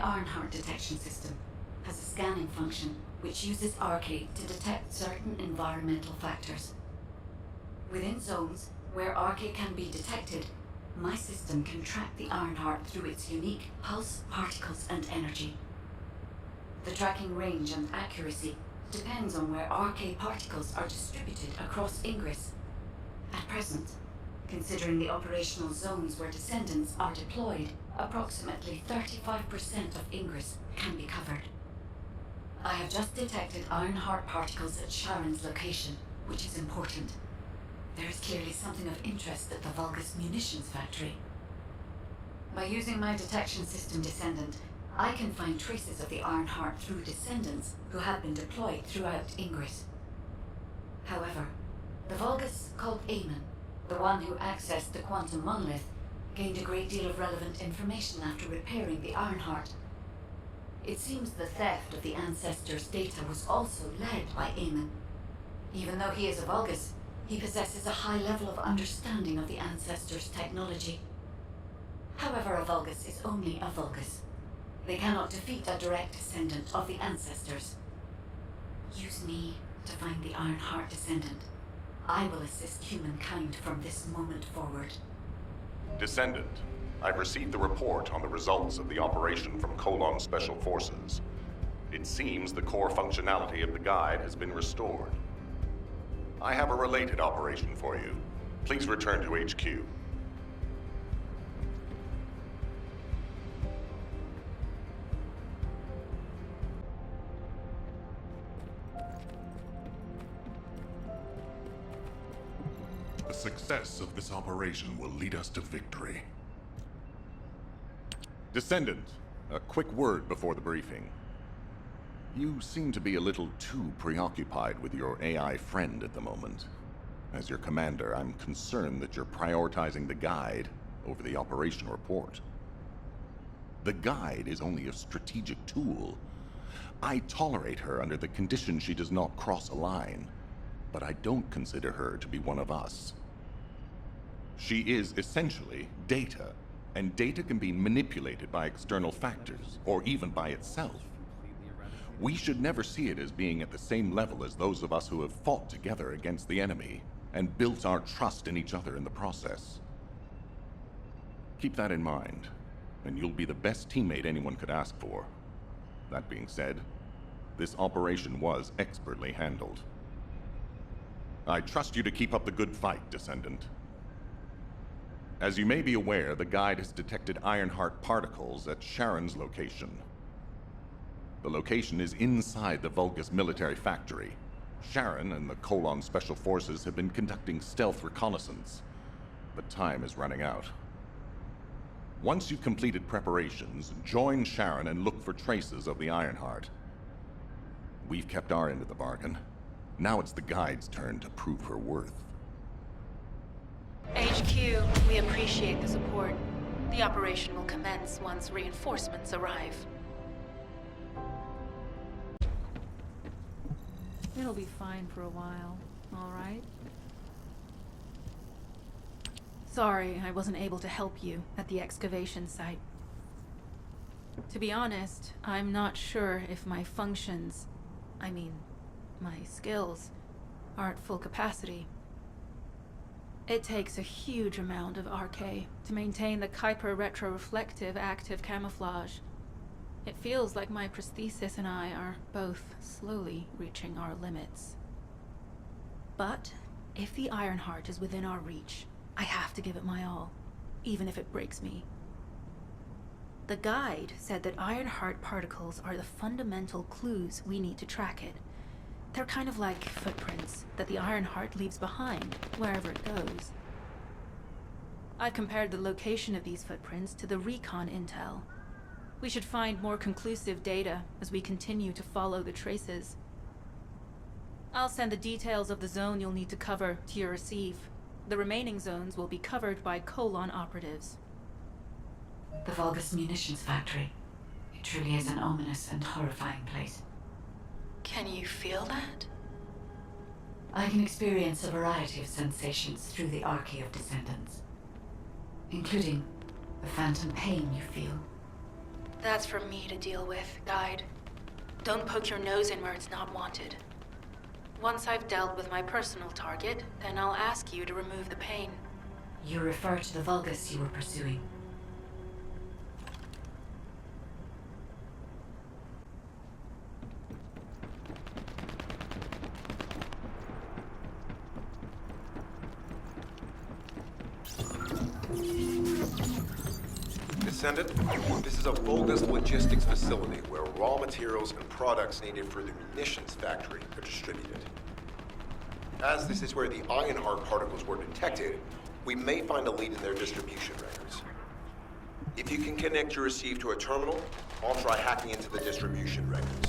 Ironheart detection system has a scanning function which uses Arcade to detect certain environmental factors. Within zones where Arcade can be detected, my system can track the Ironheart through its unique pulse, particles, and energy. The tracking range and accuracy depends on where Arcade particles are distributed across Ingress. At present, considering the operational zones where Descendants are deployed, approximately 35% of Ingress can be covered. I have just detected Ironheart particles at Sharon's location, which is important. There is clearly something of interest at the Vulgus munitions factory. By using my detection system Descendant, I can find traces of the Ironheart through Descendants who have been deployed throughout Ingress. However, the Vulgus called Amon, the one who accessed the quantum monolith, gained a great deal of relevant information after repairing the Ironheart. It seems the theft of the Ancestors' data was also led by Amon. Even though he is a Vulgus, he possesses a high level of understanding of the Ancestors' technology. However, a Vulgus is only a Vulgus. They cannot defeat a direct descendant of the Ancestors. Use me to find the Ironheart Descendant. I will assist humankind from this moment forward. Descendant, I've received the report on the results of the operation from Colon Special Forces. It seems the core functionality of the guide has been restored. I have a related operation for you. Please return to HQ. The success of this operation will lead us to victory. Descendant, a quick word before the briefing. You seem to be a little too preoccupied with your AI friend at the moment. As your commander, I'm concerned that you're prioritizing the guide over the operation report. The guide is only a strategic tool. I tolerate her under the condition she does not cross a line, but I don't consider her to be one of us. She is essentially data, and data can be manipulated by external factors, or even by itself. We should never see it as being at the same level as those of us who have fought together against the enemy, and built our trust in each other in the process. Keep that in mind, and you'll be the best teammate anyone could ask for. That being said, this operation was expertly handled. I trust you to keep up the good fight, Descendant. As you may be aware, the guide has detected Ironheart particles at Sharon's location. The location is inside the Vulgus military factory. Sharon and the Colon Special Forces have been conducting stealth reconnaissance, but time is running out. Once you've completed preparations, join Sharon and look for traces of the Ironheart. We've kept our end of the bargain. Now it's the guide's turn to prove her worth. HQ, we appreciate the support. The operation will commence once reinforcements arrive. It'll be fine for a while, all right? Sorry, I wasn't able to help you at the excavation site. To be honest, I'm not sure if my functions, my skills, are at full capacity. It takes a huge amount of RK to maintain the Kuiper retroreflective active camouflage. It feels like my prosthesis and I are both slowly reaching our limits. But if the Ironheart is within our reach, I have to give it my all, even if it breaks me. The guide said that Ironheart particles are the fundamental clues we need to track it. They're kind of like footprints that the Ironheart leaves behind, wherever it goes. I've compared the location of these footprints to the recon intel. We should find more conclusive data as we continue to follow the traces. I'll send the details of the zone you'll need to cover to your receive. The remaining zones will be covered by Colon operatives. The Vulgus munitions factory. It truly is an ominous and horrifying place. Can you feel that? I can experience a variety of sensations through the Archy of Descendants, including the phantom pain you feel. That's for me to deal with, Guide. Don't poke your nose in where it's not wanted. Once I've dealt with my personal target, then I'll ask you to remove the pain. You refer to the Vulgus you were pursuing. Descendant, this is a Vulgus logistics facility where raw materials and products needed for the munitions factory are distributed. As this is where the Ironheart particles were detected, we may find a lead in their distribution records. If you can connect your receive to a terminal, I'll try hacking into the distribution records.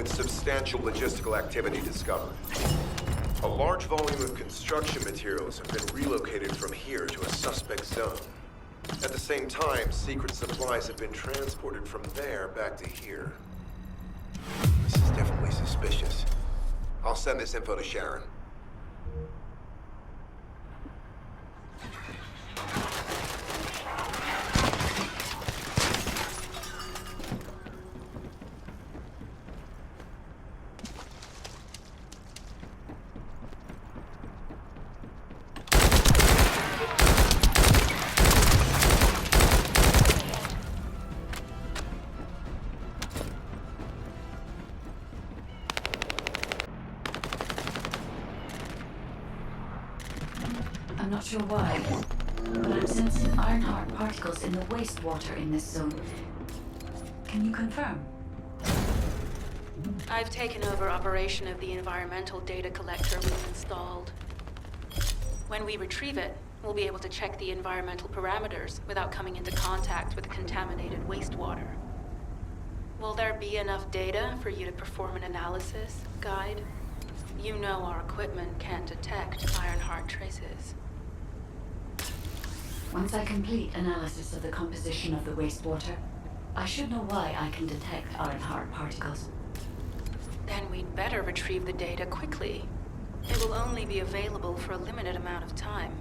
Substantial logistical activity discovered. A large volume of construction materials have been relocated from here to a suspect zone. At the same time, secret supplies have been transported from there back to here. This is definitely suspicious. I'll send this info to Sharon. not sure why, but I'm sensing Ironheart particles in the wastewater in this zone. Can you confirm? I've taken over operation of the environmental data collector we've installed. When we retrieve it, we'll be able to check the environmental parameters without coming into contact with contaminated wastewater. Will there be enough data for you to perform an analysis, Guide? You know our equipment can't detect Ironheart traces. Once I complete analysis of the composition of the wastewater, I should know why I can detect Ironheart particles. Then we'd better retrieve the data quickly. It will only be available for a limited amount of time.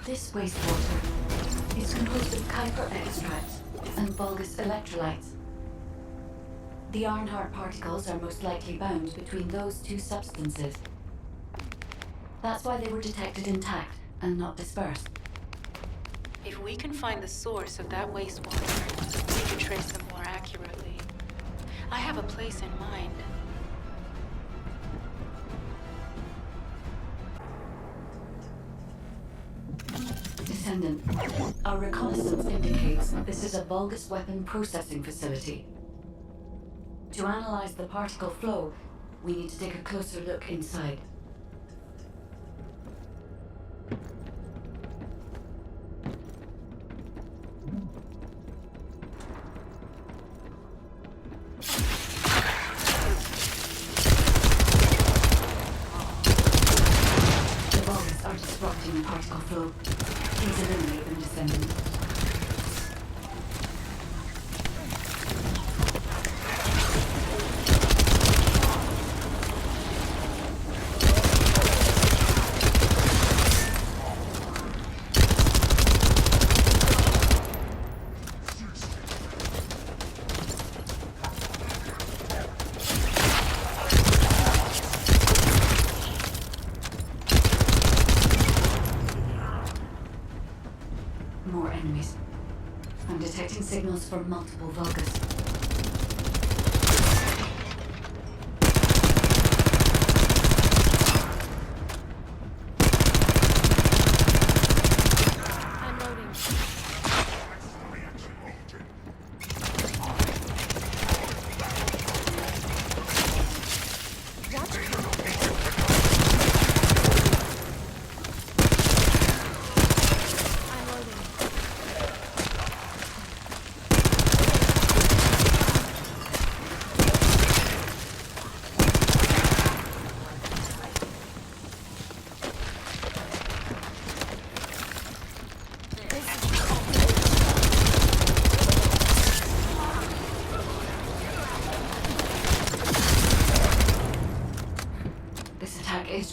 This wastewater is composed of Kuiper extracts and Vulgus electrolytes. The Ironheart particles are most likely bound between those two substances. That's why they were detected intact and not dispersed. If we can find the source of that wastewater, we can trace them more accurately. I have a place in mind. Descendant, our reconnaissance indicates this is a Vulgus weapon processing facility. To analyze the particle flow, we need to take a closer look inside. The Vulgus are disrupting the particle flow. Please eliminate them, Descendant. More enemies. I'm detecting signals from multiple Vulgus. I'm loading. I'm loading.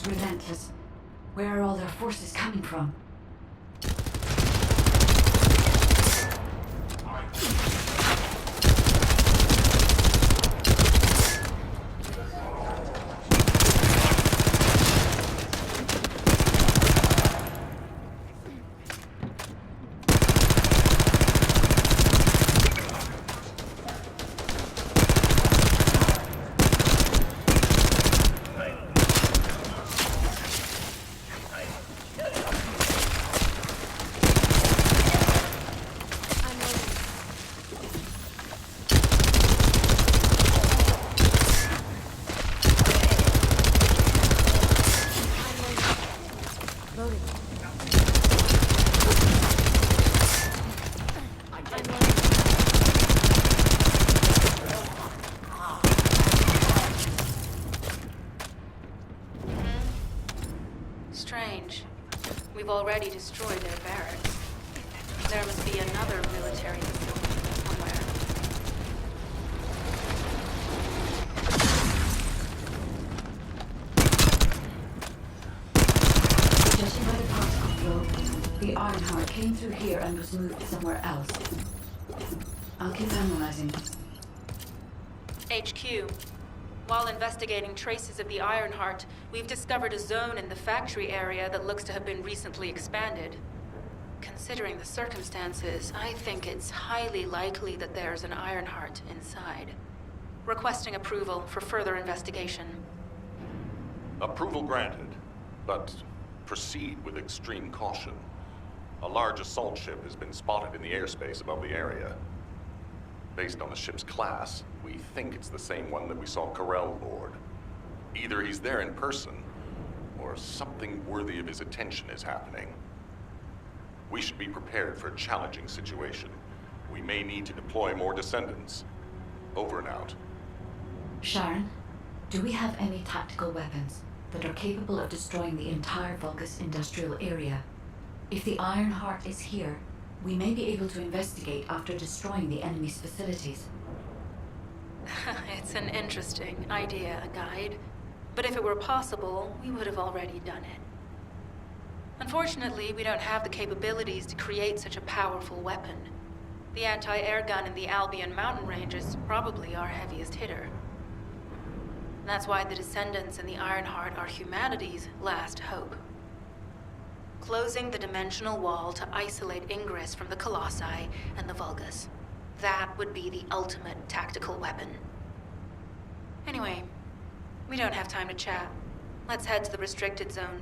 relentless. Where are all their forces coming from? Strange. We've already destroyed their barracks. There must be another military facility somewhere. Judging by the particle flow, the Ironheart came through here and was moved somewhere else. I'll keep analyzing. HQ. While investigating traces of the Ironheart, we've discovered a zone in the factory area that looks to have been recently expanded. Considering the circumstances, I think it's highly likely that there's an Ironheart inside. Requesting approval for further investigation. Approval granted, but proceed with extreme caution. A large assault ship has been spotted in the airspace above the area. Based on the ship's class, we think it's the same one that we saw Corell board. Either he's there in person, or something worthy of his attention is happening. We should be prepared for a challenging situation. We may need to deploy more Descendants. Over and out. Sharon, do we have any tactical weapons that are capable of destroying the entire Vulgus industrial area? If the Ironheart is here, we may be able to investigate after destroying the enemy's facilities. It's an interesting idea, Guide. But if it were possible, we would have already done it. Unfortunately, we don't have the capabilities to create such a powerful weapon. The anti-air gun in the Albion mountain range is probably our heaviest hitter. That's why the Descendants and the Ironheart are humanity's last hope. Closing the dimensional wall to isolate Ingress from the Colossi and the Vulgus. That would be the ultimate tactical weapon. Anyway, we don't have time to chat. Let's head to the restricted zone.